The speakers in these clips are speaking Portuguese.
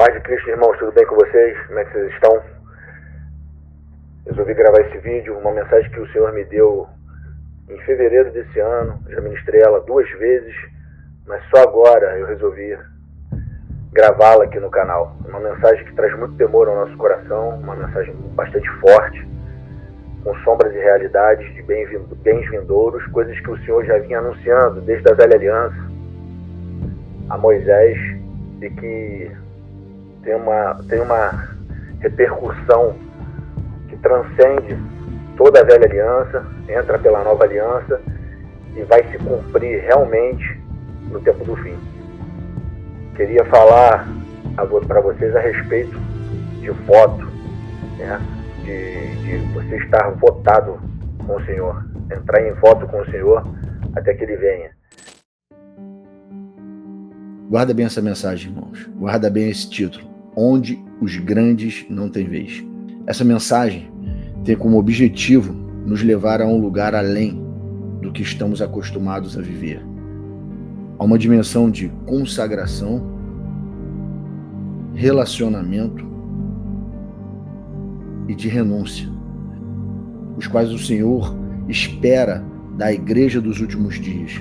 Paz de Cristo, irmãos, tudo bem com vocês? Como é que vocês estão? Resolvi gravar esse vídeo, uma mensagem que o Senhor me deu em fevereiro desse ano. Já ministrei ela 2 vezes, mas só agora eu resolvi gravá-la aqui no canal. Uma mensagem que traz muito temor ao nosso coração, uma mensagem bastante forte, com sombras e realidades de bens vindouros, coisas que o Senhor já vinha anunciando desde a velha aliança a Moisés, e que tem uma repercussão que transcende toda a velha aliança, entra pela nova aliança e vai se cumprir realmente no tempo do fim. Queria falar para vocês a respeito de voto, né? de você estar votado com o Senhor, entrar em voto com o Senhor até que Ele venha. Guarda bem essa mensagem, irmãos. Guarda bem esse título. Onde os grandes não têm vez. Essa mensagem tem como objetivo nos levar a um lugar além do que estamos acostumados a viver. A uma dimensão de consagração, relacionamento e de renúncia, os quais o Senhor espera da igreja dos últimos dias,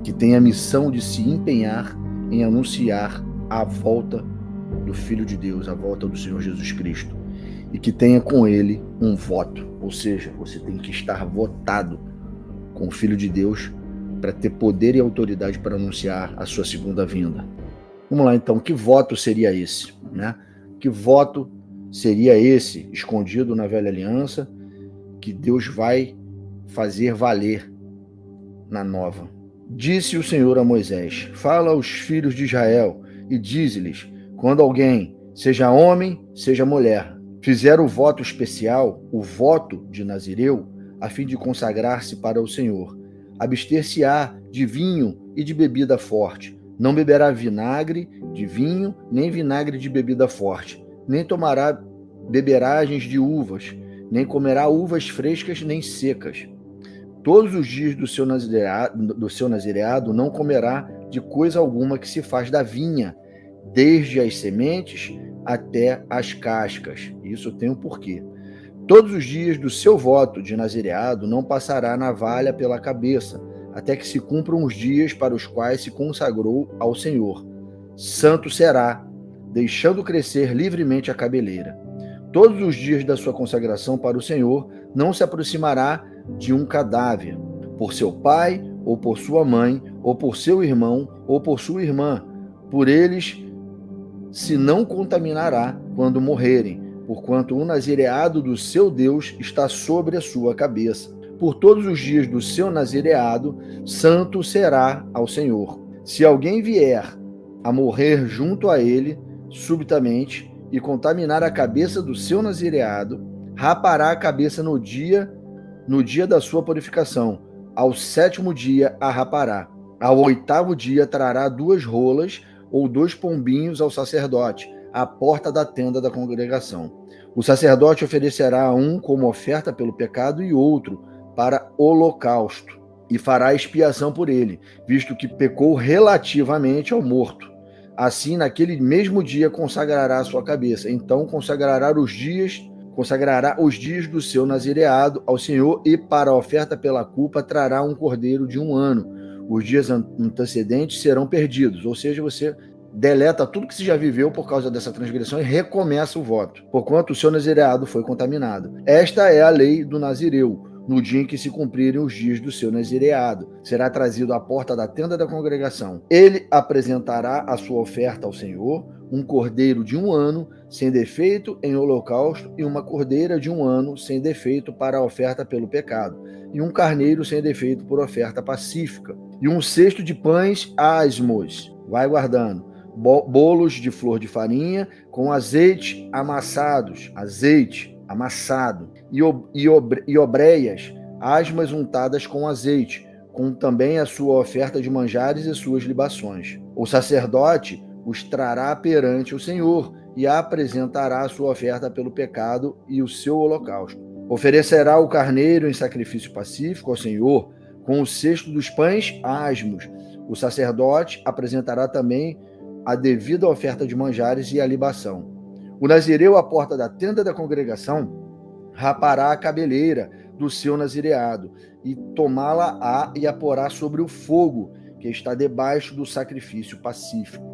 que tem a missão de se empenhar em anunciar a volta do Filho de Deus, a volta do Senhor Jesus Cristo, e que tenha com ele um voto, ou seja, você tem que estar votado com o Filho de Deus para ter poder e autoridade para anunciar a sua segunda vinda. Vamos lá então, que voto seria esse, né? Que voto seria esse, escondido na velha aliança, que Deus vai fazer valer na nova? Disse o Senhor a Moisés: fala aos filhos de Israel e dize-lhes: quando alguém, seja homem, seja mulher, fizer o voto especial, o voto de Nazireu, a fim de consagrar-se para o Senhor, abster-se-á de vinho e de bebida forte, não beberá vinagre de vinho, nem vinagre de bebida forte, nem tomará beberagens de uvas, nem comerá uvas frescas nem secas. Todos os dias do seu nazireado não comerá de coisa alguma que se faz da vinha, desde as sementes até as cascas. Isso tem um porquê. Todos os dias do seu voto de nazireado não passará navalha pela cabeça, até que se cumpram os dias para os quais se consagrou ao Senhor. Santo será, deixando crescer livremente a cabeleira. Todos os dias da sua consagração para o Senhor não se aproximará de um cadáver, por seu pai, ou por sua mãe, ou por seu irmão, ou por sua irmã. Por eles se não contaminará quando morrerem, porquanto o nazireado do seu Deus está sobre a sua cabeça. Por todos os dias do seu nazireado, santo será ao Senhor. Se alguém vier a morrer junto a ele, subitamente, e contaminar a cabeça do seu nazireado, rapará a cabeça no dia da sua purificação. Ao 7º dia a rapará. Ao 8º dia trará 2 rolas ou 2 pombinhos ao sacerdote, à porta da tenda da congregação. O sacerdote oferecerá um como oferta pelo pecado e outro para holocausto, e fará expiação por ele, visto que pecou relativamente ao morto. Assim, naquele mesmo dia consagrará a sua cabeça. Então consagrará os dias do seu nazireado ao Senhor, e para a oferta pela culpa trará um cordeiro de 1 ano. Os dias antecedentes serão perdidos, ou seja, você deleta tudo que você já viveu por causa dessa transgressão e recomeça o voto, porquanto o seu nazireado foi contaminado. Esta é a lei do nazireu. No dia em que se cumprirem os dias do seu nazireado, será trazido à porta da tenda da congregação. Ele apresentará a sua oferta ao Senhor, um cordeiro de 1 ano, sem defeito em holocausto, e uma cordeira de 1 ano, sem defeito para a oferta pelo pecado, e um carneiro sem defeito por oferta pacífica, e 1 cesto de pães asmos. Vai guardando. Bolos de flor de farinha com azeite amassado, e obreias, asmas untadas com azeite, com também a sua oferta de manjares e suas libações. O sacerdote os trará perante o Senhor e apresentará a sua oferta pelo pecado e o seu holocausto. Oferecerá o carneiro em sacrifício pacífico ao Senhor, com o cesto dos pães asmos. O sacerdote apresentará também a devida oferta de manjares e a libação. O nazireu, à porta da tenda da congregação, rapará a cabeleira do seu nazireado, e tomá-la-á e a porá sobre o fogo, que está debaixo do sacrifício pacífico.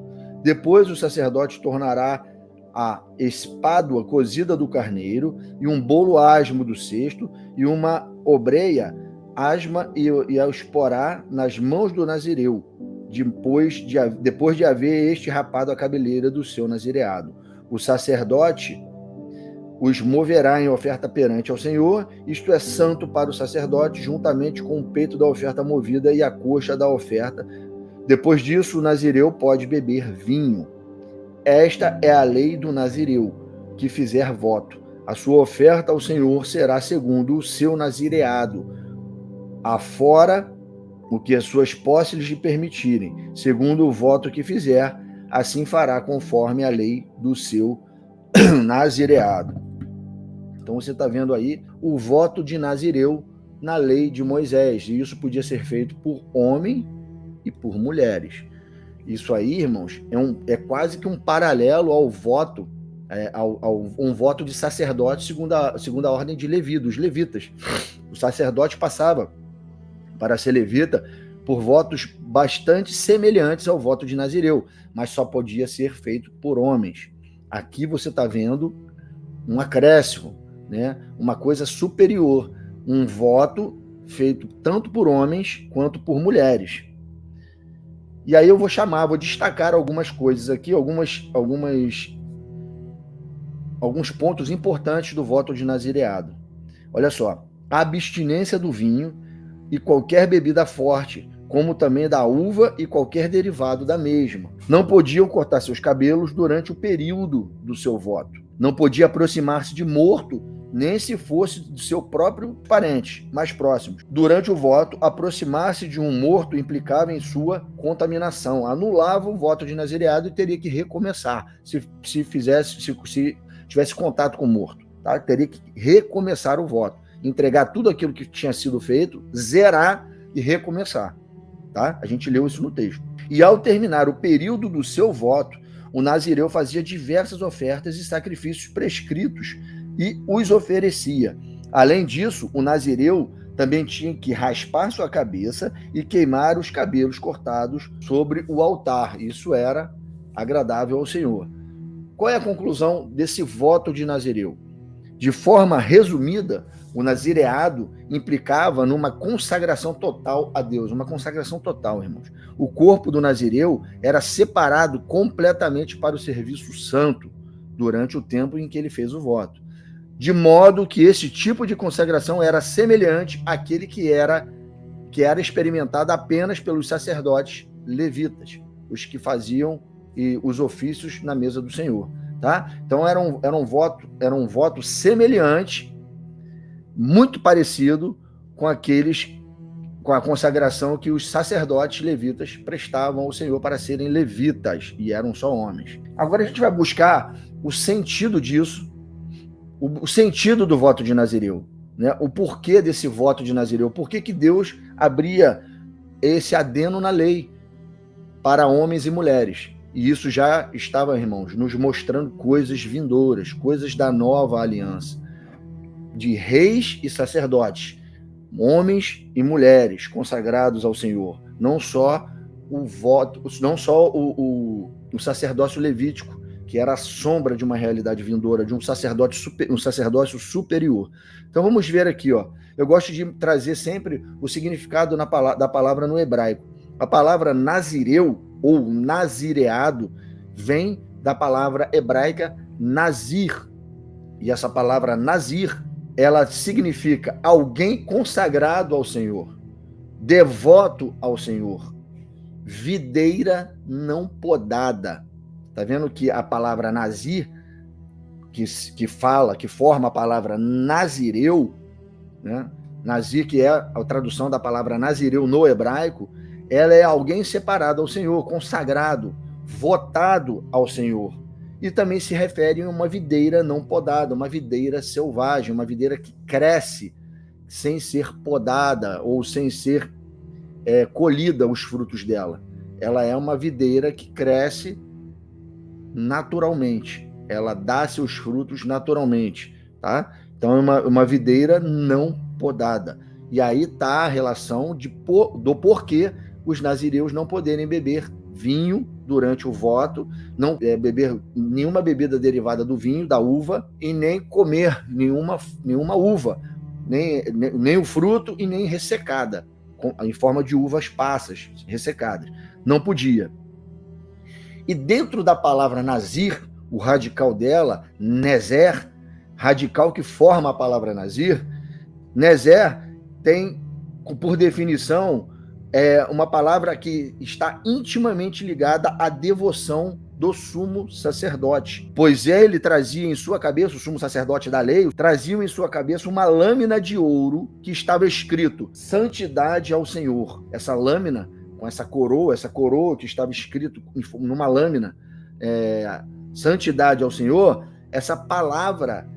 Depois o sacerdote tornará a espádua cozida do carneiro, e um bolo asmo do cesto, e uma obreia asma, e a exporá nas mãos do nazireu, depois de haver este rapado a cabeleira do seu nazireado. O sacerdote os moverá em oferta perante ao Senhor, isto é santo para o sacerdote, juntamente com o peito da oferta movida e a coxa da oferta. Depois disso, o nazireu pode beber vinho. Esta é a lei do nazireu, que fizer voto. A sua oferta ao Senhor será segundo o seu nazireado, afora o que as suas posses lhe permitirem. Segundo o voto que fizer, assim fará conforme a lei do seu nazireado. Então você está vendo aí o voto de nazireu na lei de Moisés, e isso podia ser feito por homem e por mulheres. Isso aí, irmãos, é quase que um paralelo ao voto, um voto de sacerdote segundo a ordem de Levi, dos levitas. O sacerdote passava para ser levita por votos bastante semelhantes ao voto de nazireu, mas só podia ser feito por homens. Aqui você está vendo um acréscimo, né? Uma coisa superior, um voto feito tanto por homens quanto por mulheres. E aí eu vou destacar algumas coisas aqui, alguns pontos importantes do voto de nazireado. Olha só, a abstinência do vinho e qualquer bebida forte, como também da uva e qualquer derivado da mesma. Não podiam cortar seus cabelos durante o período do seu voto. Não podia aproximar-se de morto, nem se fosse do seu próprio parente mais próximo. Durante o voto, aproximar-se de um morto implicava em sua contaminação, anulava o voto de nazireado e teria que recomeçar, se tivesse contato com o morto, tá? Teria que recomeçar o voto, entregar tudo aquilo que tinha sido feito, zerar e recomeçar, tá? A gente leu isso no texto. E ao terminar o período do seu voto, o nazireu fazia diversas ofertas e sacrifícios prescritos e os oferecia. Além disso, o nazireu também tinha que raspar sua cabeça e queimar os cabelos cortados sobre o altar. Isso era agradável ao Senhor. Qual é a conclusão desse voto de nazireu? De forma resumida, o nazireado implicava numa consagração total a Deus, uma consagração total, irmãos. O corpo do nazireu era separado completamente para o serviço santo durante o tempo em que ele fez o voto. De modo que esse tipo de consagração era semelhante àquele que era experimentado apenas pelos sacerdotes levitas, os que faziam os ofícios na mesa do Senhor. Tá? Então era um voto semelhante, muito parecido com a consagração que os sacerdotes levitas prestavam ao Senhor para serem levitas, e eram só homens. Agora a gente vai buscar o sentido disso, o sentido do voto de nazireu, né? O porquê desse voto de nazireu, por que Deus abria esse adeno na lei para homens e mulheres. E isso já estava, irmãos, nos mostrando coisas vindouras, coisas da nova aliança, de reis e sacerdotes, homens e mulheres consagrados ao Senhor, não só o sacerdócio levítico, que era a sombra de uma realidade vindoura, de um sacerdócio superior. Então vamos ver aqui, ó. Eu gosto de trazer sempre o significado da palavra no hebraico. A palavra nazireu ou nazireado vem da palavra hebraica nazir. E essa palavra nazir, ela significa alguém consagrado ao Senhor, devoto ao Senhor, videira não podada. Tá vendo que a palavra nazir, que forma a palavra nazireu, né? Nazir, que é a tradução da palavra nazireu no hebraico, ela é alguém separado ao Senhor, consagrado, votado ao Senhor. E também se refere a uma videira não podada, uma videira selvagem, uma videira que cresce sem ser podada ou sem ser colhida os frutos dela. Ela é uma videira que cresce naturalmente. Ela dá seus frutos naturalmente, tá? Então é uma videira não podada. E aí está a relação do porquê os nazireus não poderem beber vinho durante o voto, não beber nenhuma bebida derivada do vinho, da uva, e nem comer nenhuma uva, nem o fruto e nem ressecada, em forma de uvas passas, ressecadas. Não podia. E dentro da palavra nazir, o radical dela, nezer, radical que forma a palavra nazir, nezer tem, por definição, uma palavra que está intimamente ligada à devoção do sumo sacerdote, pois ele trazia em sua cabeça, o sumo sacerdote da lei, trazia em sua cabeça uma lâmina de ouro que estava escrito santidade ao Senhor. Essa lâmina, com essa coroa que estava escrito numa lâmina, santidade ao Senhor, essa palavra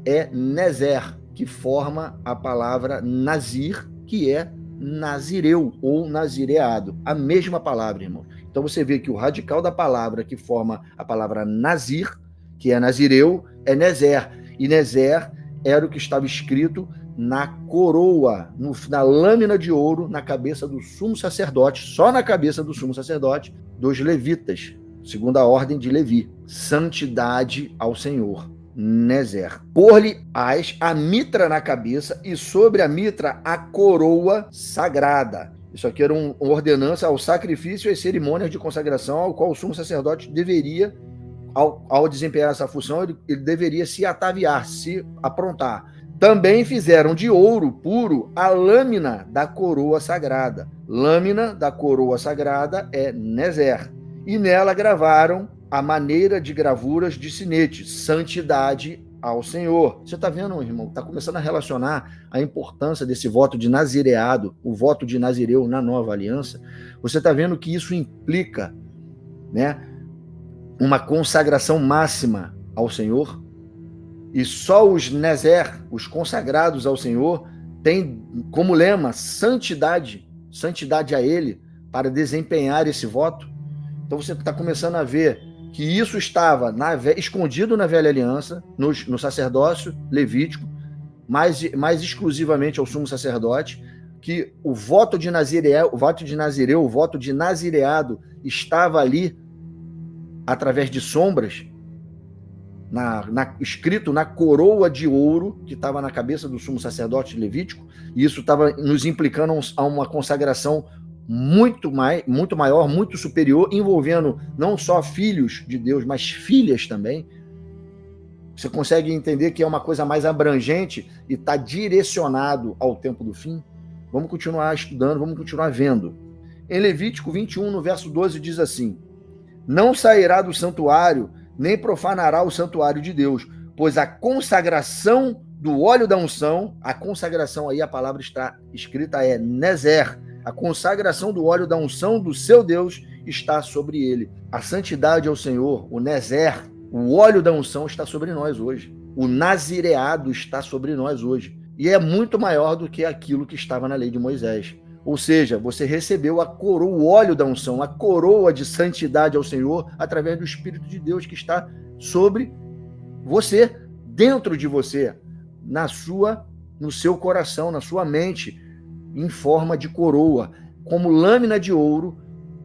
é nezer, que forma a palavra nazir, que é nazireu ou nazireado. A mesma palavra, irmão. Então você vê que o radical da palavra que forma a palavra nazir, que é nazireu, é nezer. E nezer era o que estava escrito na coroa, na lâmina de ouro, na cabeça do sumo sacerdote, só na cabeça do sumo sacerdote, dos levitas, segundo a ordem de Levi. Santidade ao Senhor. Nezer. Pôr-lhe a mitra na cabeça e sobre a mitra a coroa sagrada. Isso aqui era uma ordenança ao sacrifício e às cerimônias de consagração ao qual o sumo sacerdote deveria, ao desempenhar essa função, ele deveria se ataviar, se aprontar. Também fizeram de ouro puro a lâmina da coroa sagrada. Lâmina da coroa sagrada é nezer. E nela gravaram a maneira de gravuras de sinete, santidade ao Senhor. Você está vendo, irmão? Está começando a relacionar a importância desse voto de nazireado, o voto de nazireu na nova aliança. Você está vendo que isso implica, né, uma consagração máxima ao Senhor. E só os nezer, os consagrados ao Senhor, têm como lema santidade a Ele, para desempenhar esse voto. Então você está começando a ver que isso estava escondido na velha aliança, no sacerdócio levítico, mais exclusivamente ao sumo sacerdote, que o voto de nazireu, o voto de nazireado estava ali através de sombras, escrito na coroa de ouro que estava na cabeça do sumo sacerdote levítico, e isso estava nos implicando a uma consagração muito maior, muito superior, envolvendo não só filhos de Deus, mas filhas também. Você consegue entender que é uma coisa mais abrangente e está direcionado ao tempo do fim? Vamos continuar estudando, vamos continuar vendo. Em Levítico 21, no verso 12, diz assim: não sairá do santuário, nem profanará o santuário de Deus, pois a consagração do óleo da unção, a consagração aí, a palavra está escrita é nezer, a consagração do óleo da unção do seu Deus está sobre ele. A santidade ao Senhor, o nezer, o óleo da unção está sobre nós hoje. O nazireado está sobre nós hoje. E é muito maior do que aquilo que estava na lei de Moisés. Ou seja, você recebeu a coroa, o óleo da unção, a coroa de santidade ao Senhor através do Espírito de Deus que está sobre você, dentro de você, no seu coração, na sua mente, em forma de coroa, como lâmina de ouro,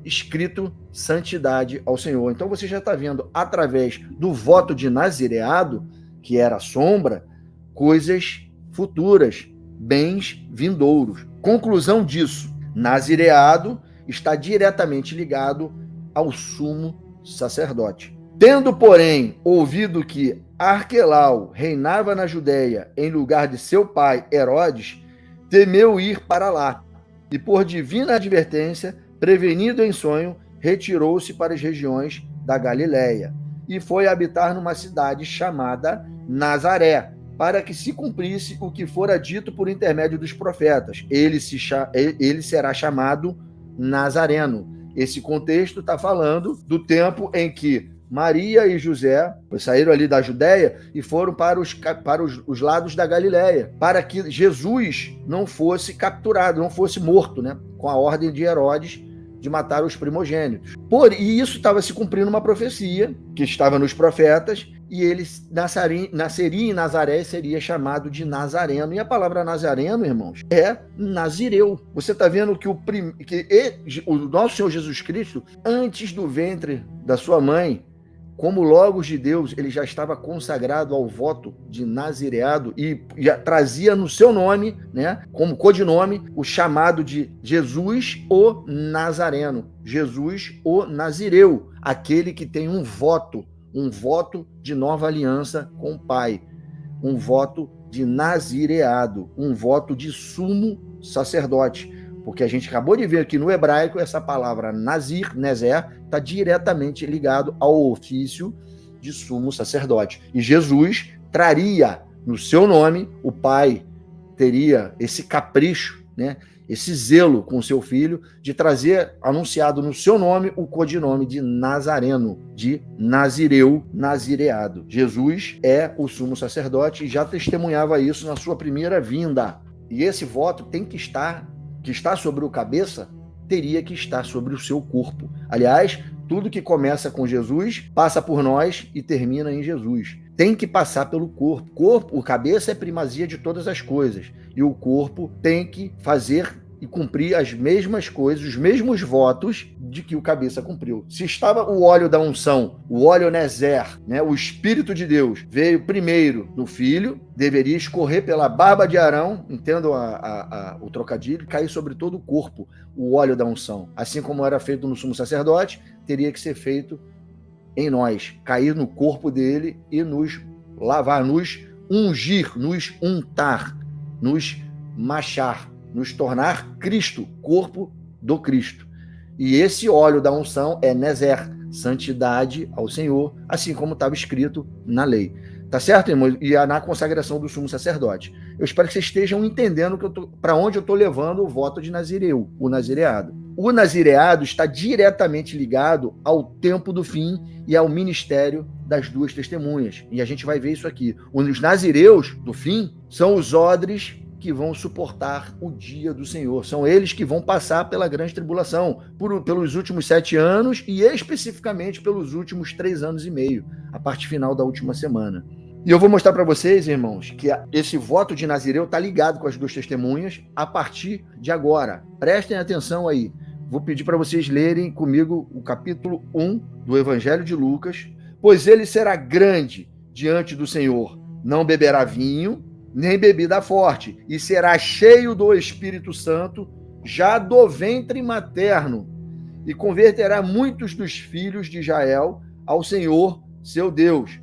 escrito santidade ao Senhor. Então você já está vendo, através do voto de nazireado, que era a sombra, coisas futuras, bens vindouros. Conclusão disso, nazireado está diretamente ligado ao sumo sacerdote. Tendo, porém, ouvido que Arquelau reinava na Judéia em lugar de seu pai Herodes, temeu ir para lá, e por divina advertência, prevenido em sonho, retirou-se para as regiões da Galiléia, e foi habitar numa cidade chamada Nazaré, para que se cumprisse o que fora dito por intermédio dos profetas. Ele será chamado Nazareno. Esse contexto está falando do tempo em que Maria e José saíram ali da Judéia e foram para os lados da Galiléia, para que Jesus não fosse capturado, não fosse morto, né? Com a ordem de Herodes, de matar os primogênitos. E isso estava se cumprindo uma profecia que estava nos profetas, e ele nasceria em Nazaré e seria chamado de Nazareno. E a palavra Nazareno, irmãos, é Nazireu. Você está vendo que o nosso Senhor Jesus Cristo, antes do ventre da sua mãe, como Logos de Deus, ele já estava consagrado ao voto de nazireado e já trazia no seu nome, né, como codinome, o chamado de Jesus o Nazareno, Jesus o Nazireu, aquele que tem um voto de nova aliança com o Pai, um voto de nazireado, um voto de sumo sacerdote. Porque a gente acabou de ver que no hebraico essa palavra nazir, nezer, está diretamente ligado ao ofício de sumo sacerdote. E Jesus traria no seu nome, o Pai teria esse capricho, né, esse zelo com o seu filho de trazer anunciado no seu nome o codinome de Nazareno, de Nazireu, nazireado. Jesus é o sumo sacerdote e já testemunhava isso na sua primeira vinda. E esse voto tem que está sobre o cabeça, teria que estar sobre o seu corpo. Aliás, tudo que começa com Jesus, passa por nós e termina em Jesus. Tem que passar pelo corpo. O cabeça é primazia de todas as coisas. E o corpo tem que fazer e cumprir as mesmas coisas, os mesmos votos de que o cabeça cumpriu. Se estava o óleo da unção, o óleo Nezer, né, o Espírito de Deus, veio primeiro no Filho, deveria escorrer pela barba de Arão, entendo o trocadilho, cair sobre todo o corpo, o óleo da unção. Assim como era feito no sumo sacerdote, teria que ser feito em nós, cair no corpo dele e nos lavar, nos ungir, nos untar, nos machar, nos tornar Cristo, corpo do Cristo. E esse óleo da unção é Nezer, santidade ao Senhor, assim como estava escrito na lei. Tá certo, irmão? E na consagração do sumo sacerdote. Eu espero que vocês estejam entendendo para onde eu estou levando o voto de Nazireu, o nazireado. O nazireado está diretamente ligado ao tempo do fim e ao ministério das duas testemunhas. E a gente vai ver isso aqui. Os nazireus do fim são os odres que vão suportar o dia do Senhor. São eles que vão passar pela grande tribulação, pelos últimos 7 anos e especificamente pelos últimos 3 anos e meio, a parte final da última semana. E eu vou mostrar para vocês, irmãos, que esse voto de Nazireu está ligado com as duas testemunhas a partir de agora. Prestem atenção aí. Vou pedir para vocês lerem comigo o capítulo 1 do Evangelho de Lucas. Pois ele será grande diante do Senhor, não beberá vinho, nem bebida forte, e será cheio do Espírito Santo, já do ventre materno, e converterá muitos dos filhos de Israel ao Senhor, seu Deus,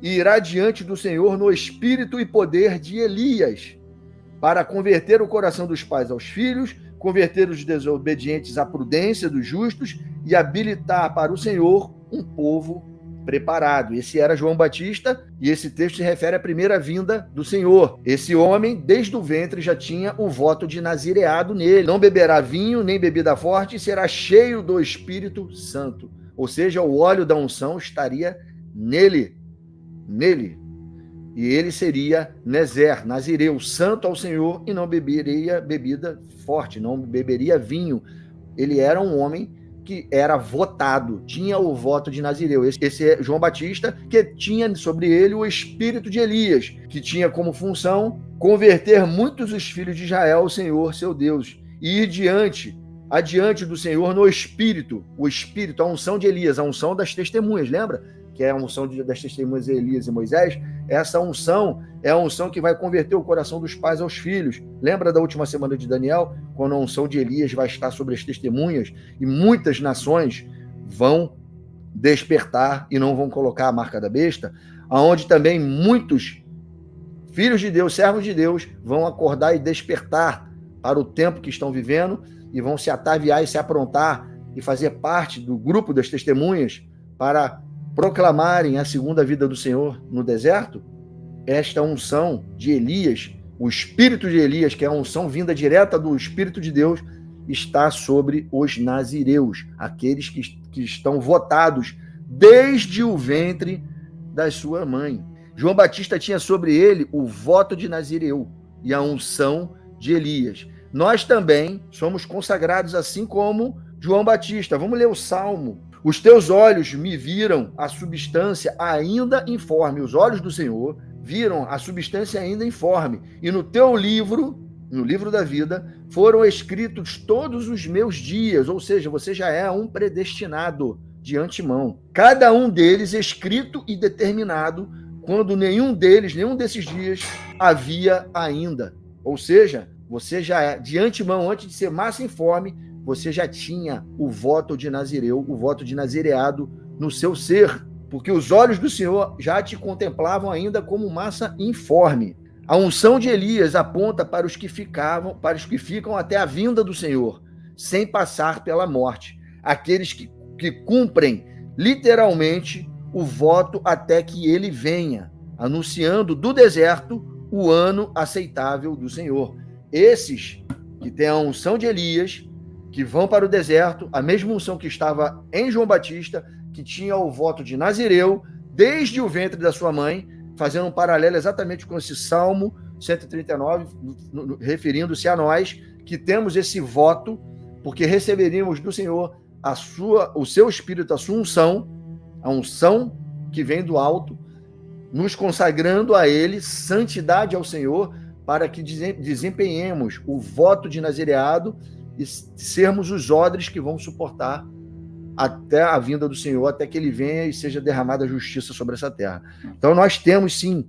e irá diante do Senhor no espírito e poder de Elias, para converter o coração dos pais aos filhos, converter os desobedientes à prudência dos justos e habilitar para o Senhor um povo preparado. Esse era João Batista, e esse texto se refere à primeira vinda do Senhor. Esse homem, desde o ventre, já tinha o voto de nazireado nele. Não beberá vinho, nem bebida forte, e será cheio do Espírito Santo. Ou seja, o óleo da unção estaria nele. E ele seria Nezer, Nazireu, santo ao Senhor, e não beberia bebida forte, não beberia vinho. Ele era um homem que era votado, tinha o voto de Nazireu. Esse é João Batista, que tinha sobre ele o espírito de Elias, que tinha como função converter muitos dos filhos de Israel ao Senhor, seu Deus, e ir adiante do Senhor no espírito, a unção de Elias, a unção das testemunhas, lembra? Que é a unção das testemunhas de Elias e Moisés. Essa unção é a unção que vai converter o coração dos pais aos filhos. Lembra da última semana de Daniel, quando a unção de Elias vai estar sobre as testemunhas e muitas nações vão despertar e não vão colocar a marca da besta, aonde também muitos filhos de Deus, servos de Deus, vão acordar e despertar para o tempo que estão vivendo e vão se ataviar e se aprontar e fazer parte do grupo das testemunhas para proclamarem a segunda vida do Senhor no deserto. Esta unção de Elias, o espírito de Elias, que é a unção vinda direta do Espírito de Deus, está sobre os nazireus, aqueles que estão votados desde o ventre da sua mãe. João Batista tinha sobre ele o voto de Nazireu e a unção de Elias. Nós também somos consagrados assim como João Batista. Vamos ler o Salmo. Os teus olhos me viram a substância ainda informe. Os olhos do Senhor viram a substância ainda informe. E no teu livro, no livro da vida, foram escritos todos os meus dias. Ou seja, você já é um predestinado de antemão. Cada um deles escrito e determinado, quando nenhum desses dias havia ainda. Ou seja, você já é, de antemão, antes de ser massa informe, você já tinha o voto de Nazireu, o voto de nazireado no seu ser, porque os olhos do Senhor já te contemplavam ainda como massa informe. A unção de Elias aponta para os que ficam até a vinda do Senhor, sem passar pela morte. Aqueles que cumprem literalmente o voto até que ele venha, anunciando do deserto o ano aceitável do Senhor. Esses que têm a unção de Elias, que vão para o deserto, a mesma unção que estava em João Batista, que tinha o voto de Nazireu, desde o ventre da sua mãe, fazendo um paralelo exatamente com esse Salmo 139, referindo-se a nós, que temos esse voto, porque receberíamos do Senhor o seu Espírito, a sua unção, a unção que vem do alto, nos consagrando a Ele, santidade ao Senhor, para que desempenhemos o voto de nazireado e sermos os odres que vão suportar até a vinda do Senhor, até que Ele venha e seja derramada a justiça sobre essa terra. Então nós temos, sim,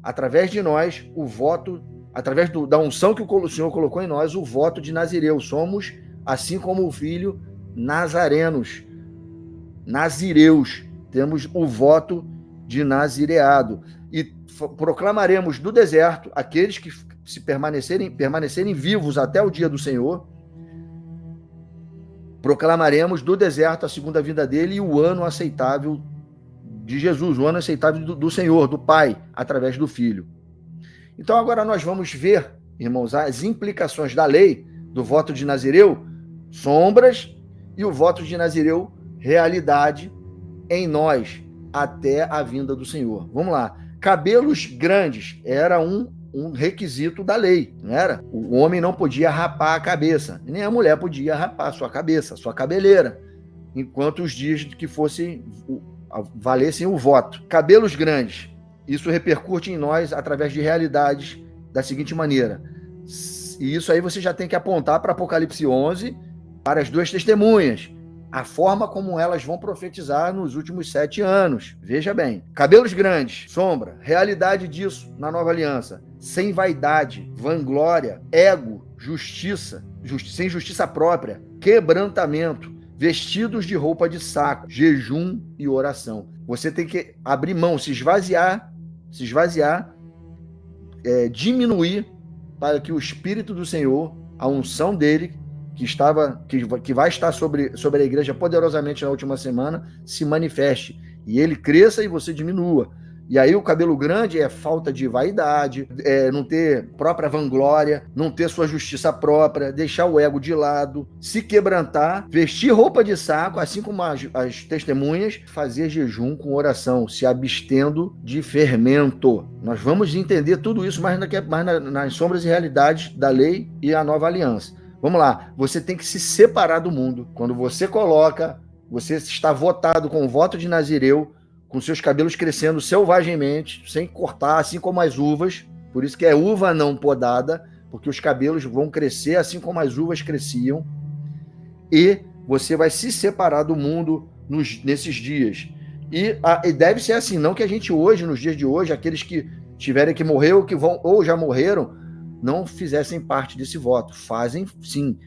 através de nós, o voto, através da unção que o Senhor colocou em nós, o voto de Nazireu. Somos, assim como o filho, nazarenos, nazireus. Temos o voto de nazireado. E proclamaremos do deserto aqueles que se permanecerem vivos até o dia do Senhor. Proclamaremos do deserto a segunda vinda dele e o ano aceitável de Jesus, o ano aceitável do Senhor, do Pai, através do Filho. Então agora nós vamos ver, irmãos, as implicações da lei, do voto de Nazireu, sombras, e o voto de Nazireu, realidade em nós, até a vinda do Senhor. Vamos lá. Cabelos grandes era um requisito da lei, não era? O homem não podia rapar a cabeça, nem a mulher podia rapar a sua cabeça, sua cabeleira, enquanto os dias que valessem o voto. Cabelos grandes, isso repercute em nós através de realidades da seguinte maneira. E isso aí você já tem que apontar para Apocalipse 11, para as duas testemunhas, a forma como elas vão profetizar nos últimos 7 anos. Veja bem, cabelos grandes, sombra, realidade disso na nova aliança, sem vaidade, vanglória, ego, sem justiça própria, quebrantamento, vestidos de roupa de saco, jejum e oração. Você tem que abrir mão, se esvaziar, diminuir, para que o Espírito do Senhor, a unção dele, que vai estar sobre a igreja poderosamente na última semana, se manifeste. E ele cresça e você diminua. E aí o cabelo grande é falta de vaidade, não ter própria vanglória, não ter sua justiça própria, deixar o ego de lado, se quebrantar, vestir roupa de saco, assim como as testemunhas, fazer jejum com oração, se abstendo de fermento. Nós vamos entender tudo isso mais nas sombras e realidades da lei e a nova aliança. Vamos lá, você tem que se separar do mundo. Quando você está votado com o voto de Nazireu, com seus cabelos crescendo selvagemmente, sem cortar, assim como as uvas. Por isso que é uva não podada, porque os cabelos vão crescer assim como as uvas cresciam. E você vai se separar do mundo nesses dias. E deve ser assim, não que a gente hoje, nos dias de hoje, aqueles que tiverem que morrer ou já morreram, não fizessem parte desse voto. Fazem sim.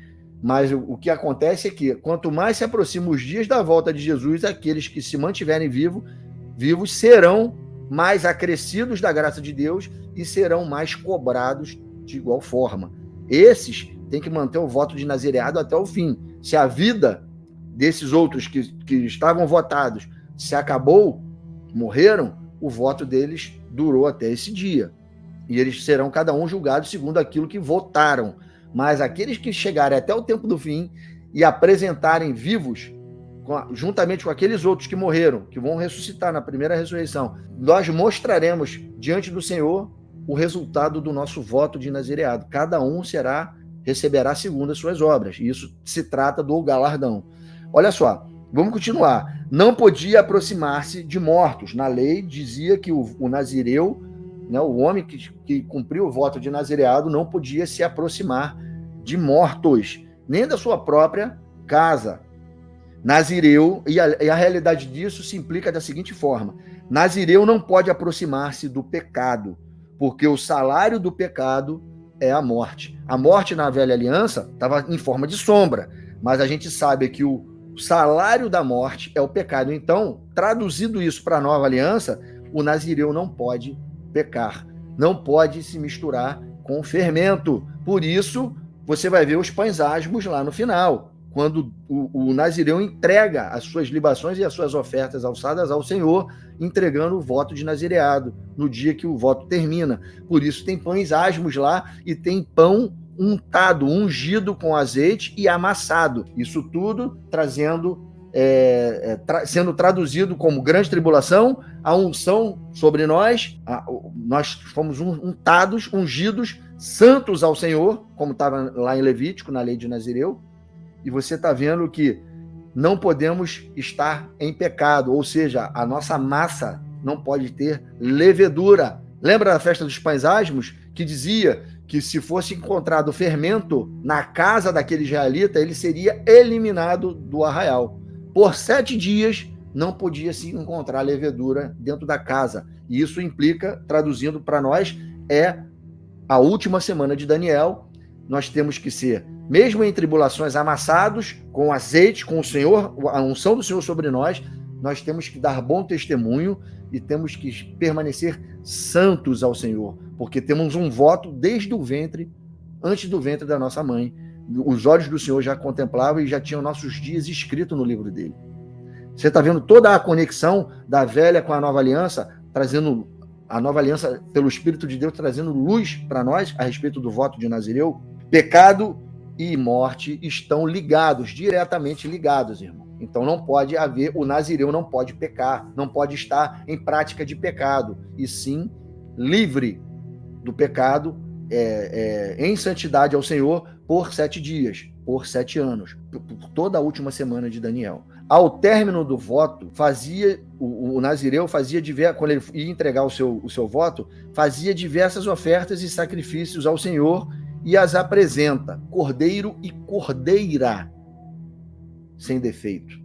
Mas o que acontece é que, quanto mais se aproximam os dias da volta de Jesus, aqueles que se mantiverem vivos serão mais acrescidos da graça de Deus e serão mais cobrados de igual forma. Esses têm que manter o voto de nazireado até o fim. Se a vida desses outros que estavam votados se acabou, morreram, o voto deles durou até esse dia. E eles serão cada um julgados segundo aquilo que votaram. Mas aqueles que chegarem até o tempo do fim e apresentarem vivos, juntamente com aqueles outros que morreram, que vão ressuscitar na primeira ressurreição, nós mostraremos diante do Senhor o resultado do nosso voto de nazireado. Cada um será receberá segundo as suas obras. Isso se trata do galardão. Olha só, vamos continuar. Não podia aproximar-se de mortos. Na lei dizia que o nazireu, né, o homem que cumpriu o voto de nazireado, não podia se aproximar de mortos, nem da sua própria casa. Nazireu, e a realidade disso se implica da seguinte forma: nazireu não pode aproximar-se do pecado, porque o salário do pecado é a morte. A morte na velha aliança estava em forma de sombra, mas a gente sabe que o salário da morte é o pecado. Então, traduzindo isso para a nova aliança, o nazireu não pode pecar, não pode se misturar com o fermento. Por isso, você vai ver os pães asmos lá no final, quando o nazireu entrega as suas libações e as suas ofertas alçadas ao Senhor, entregando o voto de nazireado, no dia que o voto termina. Por isso tem pães asmos lá e tem pão untado, ungido com azeite e amassado. Isso tudo sendo traduzido como grande tribulação, a unção sobre nós. Nós fomos untados, ungidos, santos ao Senhor, como estava lá em Levítico, na lei de Nazireu. E você está vendo que não podemos estar em pecado, ou seja, a nossa massa não pode ter levedura. Lembra da festa dos pães asmos, que dizia que se fosse encontrado fermento na casa daquele israelita, ele seria eliminado do arraial. Por 7 dias não podia se encontrar levedura dentro da casa. E isso implica, traduzindo para nós, é a última semana de Daniel. Nós temos que ser, mesmo em tribulações, amassados com azeite, com o Senhor, a unção do Senhor sobre nós. Nós temos que dar bom testemunho e temos que permanecer santos ao Senhor, porque temos um voto desde o ventre, antes do ventre da nossa mãe. Os olhos do Senhor já contemplavam e já tinham nossos dias escritos no livro dele. Você está vendo toda a conexão da velha com a nova aliança, trazendo a nova aliança pelo Espírito de Deus, trazendo luz para nós a respeito do voto de Nazireu. Pecado e morte estão ligados, diretamente ligados, irmão. Então não pode haver, o nazireu não pode pecar, não pode estar em prática de pecado, e sim livre do pecado, em santidade ao Senhor por 7 dias, por 7 anos, por toda a última semana de Daniel. Ao término do voto, o nazireu fazia quando ele ia entregar o seu voto, fazia diversas ofertas e sacrifícios ao Senhor e as apresenta, cordeiro e cordeira, sem defeito.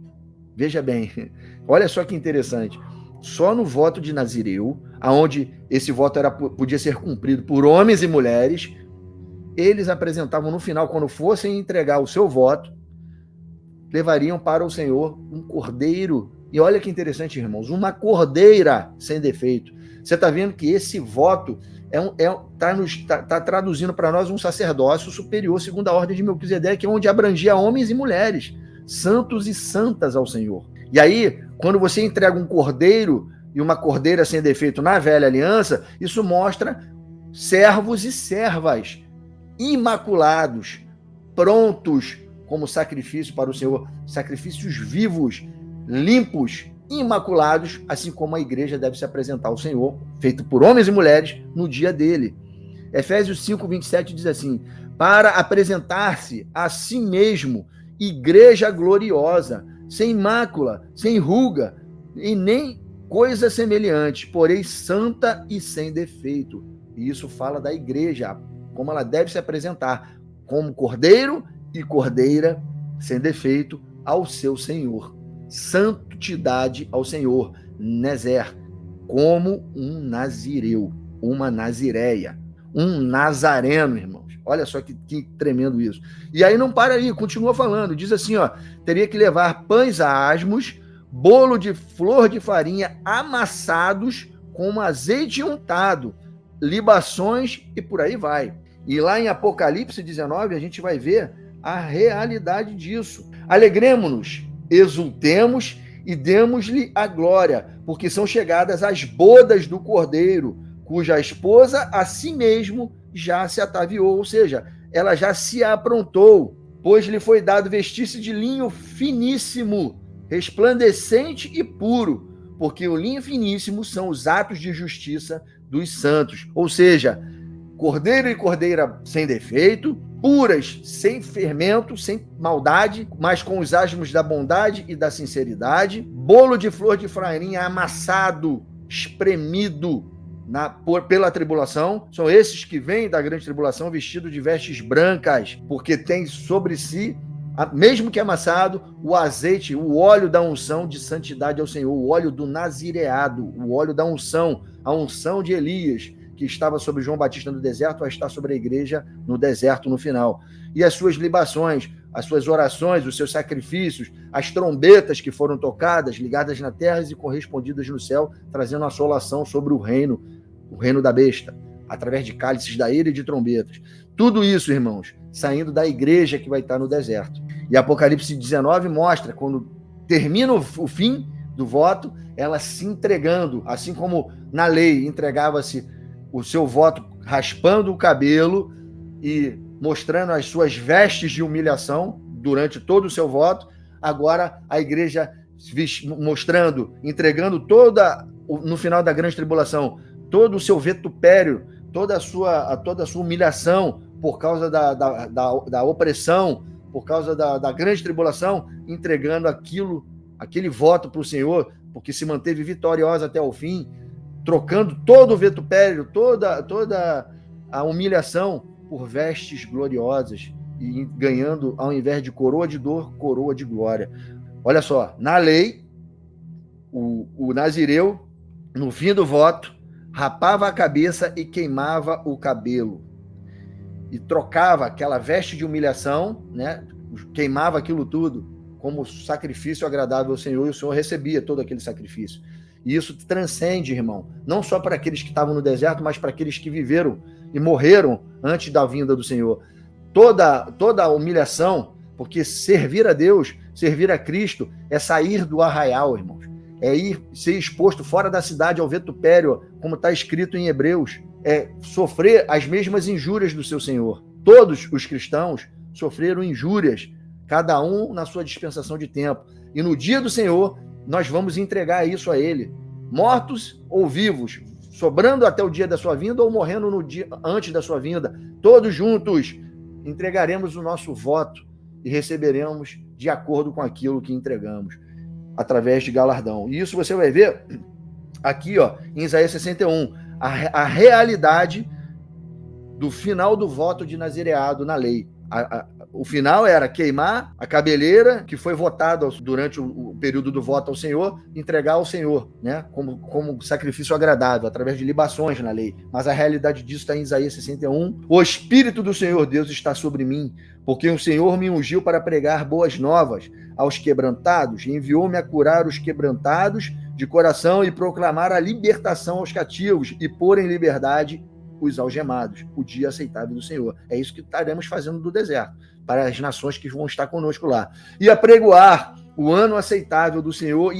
Veja bem, olha só que interessante. Só no voto de Nazireu, aonde esse voto podia ser cumprido por homens e mulheres, eles apresentavam no final, quando fossem entregar o seu voto, levariam para o Senhor um cordeiro. E olha que interessante, irmãos, uma cordeira sem defeito. Você está vendo que esse voto está traduzindo para nós um sacerdócio superior, segundo a ordem de Melquisedeque, onde abrangia homens e mulheres, santos e santas ao Senhor. E aí, quando você entrega um cordeiro e uma cordeira sem defeito na velha aliança, isso mostra servos e servas imaculados, prontos como sacrifício para o Senhor, sacrifícios vivos, limpos, imaculados, assim como a igreja deve se apresentar ao Senhor, feito por homens e mulheres, no dia dele. Efésios 5:27 diz assim: para apresentar-se a si mesmo, igreja gloriosa, sem mácula, sem ruga, e nem coisa semelhante, porém santa e sem defeito. E isso fala da igreja, como ela deve se apresentar, como cordeiro e cordeira, sem defeito, ao seu Senhor. Santidade ao Senhor, Nezer, como um nazireu, uma nazireia, um nazareno, irmãos. Olha só que tremendo isso. E aí não para aí, continua falando, diz assim, teria que levar pães asmos, bolo de flor de farinha amassados com azeite untado, libações e por aí vai. E lá em Apocalipse 19 a gente vai ver a realidade disso. Alegremo-nos, exultemos e demos-lhe a glória, porque são chegadas as bodas do Cordeiro, cuja esposa a si mesmo já se ataviou, ou seja, ela já se aprontou, pois lhe foi dado vestir-se de linho finíssimo, resplandecente e puro, porque o linho finíssimo são os atos de justiça dos santos. Ou seja, cordeiro e cordeira sem defeito, puras, sem fermento, sem maldade, mas com os asmos da bondade e da sinceridade, bolo de flor de farinha amassado, espremido pela tribulação, são esses que vêm da grande tribulação vestidos de vestes brancas, porque tem sobre si, mesmo que amassado, o azeite, o óleo da unção de santidade ao Senhor, o óleo do nazireado, o óleo da unção, a unção de Elias, que estava sobre João Batista no deserto, vai estar sobre a igreja no deserto no final. E as suas libações, as suas orações, os seus sacrifícios, as trombetas que foram tocadas, ligadas na terra e correspondidas no céu, trazendo assolação sobre o reino da besta, através de cálices da ira e de trombetas. Tudo isso, irmãos, saindo da igreja que vai estar no deserto. E Apocalipse 19 mostra, quando termina o fim do voto, ela se entregando, assim como na lei entregava-se o seu voto raspando o cabelo e mostrando as suas vestes de humilhação durante todo o seu voto, agora a igreja mostrando, entregando no final da grande tribulação, todo o seu vitupério, toda a sua humilhação por causa da opressão, por causa da grande tribulação, entregando aquele voto para o Senhor, porque se manteve vitoriosa até o fim, trocando todo o vitupério, toda a humilhação por vestes gloriosas e ganhando, ao invés de coroa de dor, coroa de glória. Olha só, na lei, o nazireu, no fim do voto, rapava a cabeça e queimava o cabelo. E trocava aquela veste de humilhação, né? Queimava aquilo tudo como sacrifício agradável ao Senhor, e o Senhor recebia todo aquele sacrifício. E isso transcende, irmão, não só para aqueles que estavam no deserto, mas para aqueles que viveram e morreram antes da vinda do Senhor. Toda a humilhação, porque servir a Deus, servir a Cristo, é sair do arraial, irmãos. É ser exposto fora da cidade ao vitupério, como está escrito em Hebreus. É sofrer as mesmas injúrias do seu Senhor. Todos os cristãos sofreram injúrias, cada um na sua dispensação de tempo. E no dia do Senhor, nós vamos entregar isso a Ele, mortos ou vivos, sobrando até o dia da sua vinda ou morrendo no dia antes da sua vinda, todos juntos entregaremos o nosso voto e receberemos de acordo com aquilo que entregamos, através de galardão. E isso você vai ver aqui, ó, em Isaías 61, a realidade do final do voto de nazireado na lei. O final era queimar a cabeleira, que foi votada durante o período do voto ao Senhor, entregar ao Senhor, né, como sacrifício agradável, através de libações na lei. Mas a realidade disso está em Isaías 61. O Espírito do Senhor Deus está sobre mim, porque o Senhor me ungiu para pregar boas novas aos quebrantados, e enviou-me a curar os quebrantados de coração e proclamar a libertação aos cativos e pôr em liberdade os algemados, o dia aceitável do Senhor. É isso que estaremos fazendo do deserto, para as nações que vão estar conosco lá. E apregoar o ano aceitável do Senhor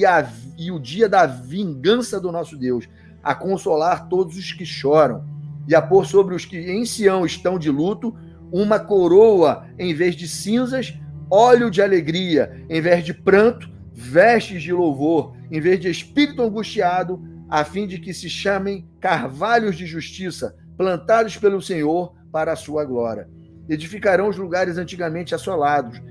e o dia da vingança do nosso Deus, a consolar todos os que choram, e a pôr sobre os que em Sião estão de luto uma coroa em vez de cinzas, óleo de alegria em vez de pranto, vestes de louvor em vez de espírito angustiado, a fim de que se chamem carvalhos de justiça, plantados pelo Senhor para a sua glória. Edificarão os lugares antigamente assolados,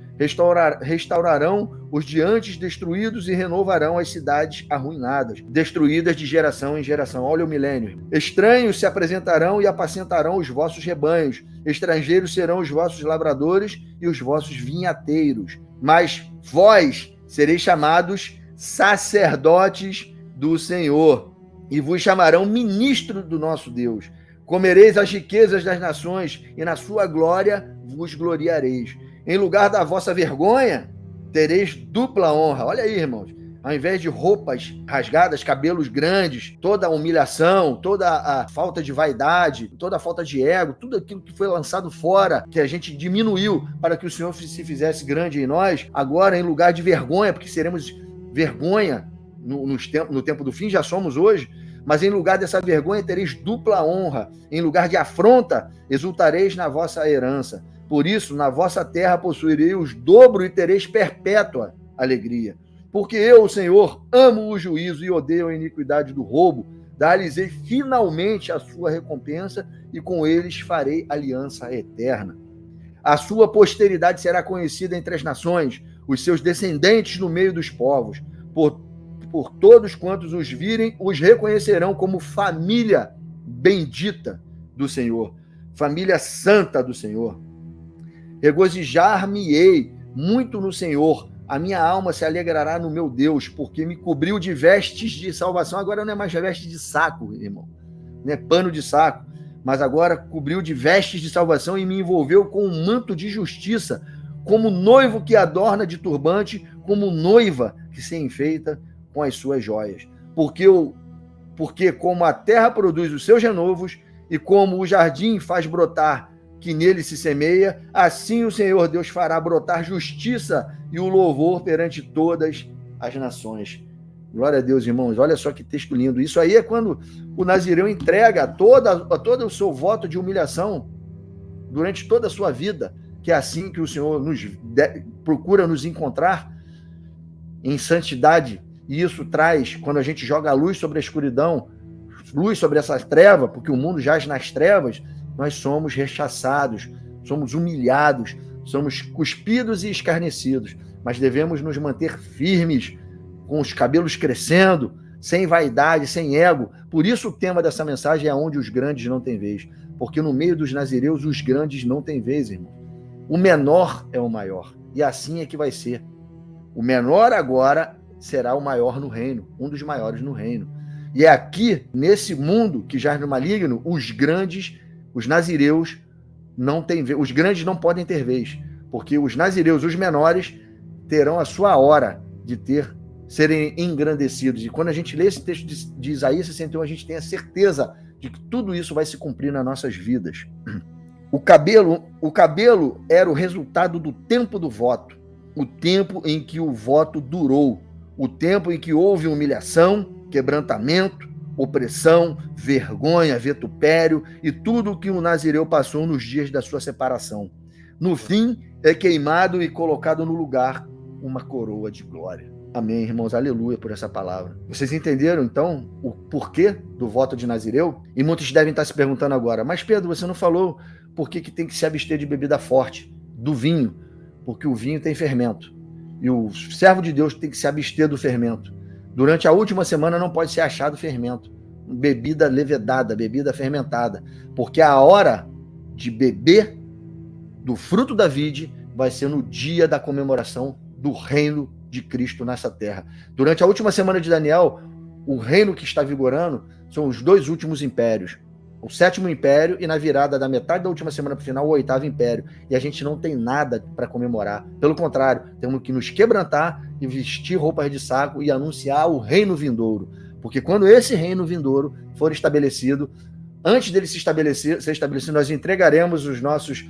restaurarão os de antes destruídos e renovarão as cidades arruinadas, destruídas de geração em geração. Olha o milênio. Estranhos se apresentarão e apacentarão os vossos rebanhos, estrangeiros serão os vossos lavradores e os vossos vinhateiros. Mas vós sereis chamados sacerdotes do Senhor, e vos chamarão ministro do nosso Deus. Comereis as riquezas das nações, e na sua glória vos gloriareis. Em lugar da vossa vergonha, tereis dupla honra. Olha aí, irmãos. Ao invés de roupas rasgadas, cabelos grandes, toda a humilhação, toda a falta de vaidade, toda a falta de ego, tudo aquilo que foi lançado fora, que a gente diminuiu para que o Senhor se fizesse grande em nós, agora em lugar de vergonha, porque seremos vergonha no tempo do fim, já somos hoje, mas em lugar dessa vergonha tereis dupla honra, em lugar de afronta, exultareis na vossa herança. Por isso, na vossa terra possuireis os dobro e tereis perpétua alegria. Porque eu, o Senhor, amo o juízo e odeio a iniquidade do roubo. dar-lhes-ei finalmente a sua recompensa, e com eles farei aliança eterna. A sua posteridade será conhecida entre as nações, os seus descendentes no meio dos povos. Por todos quantos os virem, os reconhecerão como família bendita do Senhor, família santa do Senhor. Regozijar-me-ei muito no Senhor, a minha alma se alegrará no meu Deus, porque me cobriu de vestes de salvação. Agora não é mais veste de saco, irmão, não é pano de saco, mas agora cobriu de vestes de salvação e me envolveu com um manto de justiça, como noivo que adorna de turbante, como noiva que se enfeita com as suas joias. Porque como a terra produz os seus renovos, e como o jardim faz brotar que nele se semeia, assim o Senhor Deus fará brotar justiça e o louvor perante todas as nações. Glória a Deus, irmãos. Olha só que texto lindo. Isso aí é quando o nazireu entrega todo o seu voto de humilhação durante toda a sua vida, que é assim que o Senhor procura nos encontrar em santidade. E isso traz, quando a gente joga a luz sobre a escuridão, luz sobre essa treva, porque o mundo jaz nas trevas, nós somos rechaçados, somos humilhados, somos cuspidos e escarnecidos, mas devemos nos manter firmes, com os cabelos crescendo, sem vaidade, sem ego. Por isso o tema dessa mensagem é onde os grandes não têm vez, porque no meio dos nazireus os grandes não têm vez, irmão. O menor é o maior, e assim é que vai ser. O menor agora será o maior no reino, um dos maiores no reino. E é aqui, nesse mundo que jaz no maligno, os grandes, os nazireus, não têm vez. Os grandes não podem ter vez, porque os nazireus, os menores, terão a sua hora de serem engrandecidos. E quando a gente lê esse texto de Isaías 61, a gente tem a certeza de que tudo isso vai se cumprir nas nossas vidas. O cabelo era o resultado do tempo do voto, o tempo em que o voto durou, o tempo em que houve humilhação, quebrantamento, opressão, vergonha, vitupério e tudo o que o nazireu passou nos dias da sua separação. No fim, é queimado e colocado no lugar uma coroa de glória. Amém, irmãos. Aleluia por essa palavra. Vocês entenderam, então, o porquê do voto de nazireu? E muitos devem estar se perguntando agora, mas Pedro, você não falou por que tem que se abster de bebida forte, do vinho? Porque o vinho tem fermento. E o servo de Deus tem que se abster do fermento. Durante a última semana não pode ser achado fermento. Bebida levedada, bebida fermentada. Porque a hora de beber do fruto da vide vai ser no dia da comemoração do reino de Cristo nessa terra. Durante a última semana de Daniel, o reino que está vigorando são os dois últimos impérios. O 7º império e na virada da metade da última semana para o final, o 8º império. E a gente não tem nada para comemorar. Pelo contrário, temos que nos quebrantar e vestir roupas de saco e anunciar o reino vindouro. Porque quando esse reino vindouro for estabelecido, antes dele ser estabelecido, nós entregaremos os nossos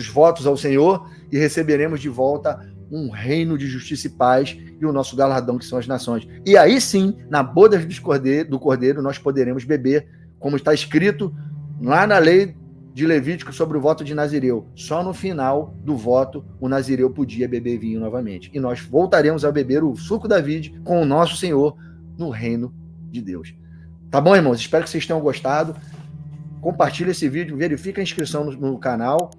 votos ao Senhor e receberemos de volta um reino de justiça e paz e o nosso galardão, que são as nações. E aí sim, na boda do Cordeiro, nós poderemos beber, como está escrito lá na lei de Levítico sobre o voto de nazireu. Só no final do voto o nazireu podia beber vinho novamente. E nós voltaremos a beber o suco da vide com o nosso Senhor no reino de Deus. Tá bom, irmãos? Espero que vocês tenham gostado. Compartilhe esse vídeo, verifique a inscrição no canal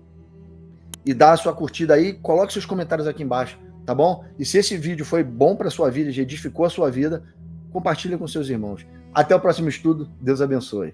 e dá a sua curtida aí. Coloque seus comentários aqui embaixo, tá bom? E se esse vídeo foi bom para a sua vida, edificou a sua vida, compartilhe com seus irmãos. Até o próximo estudo. Deus abençoe.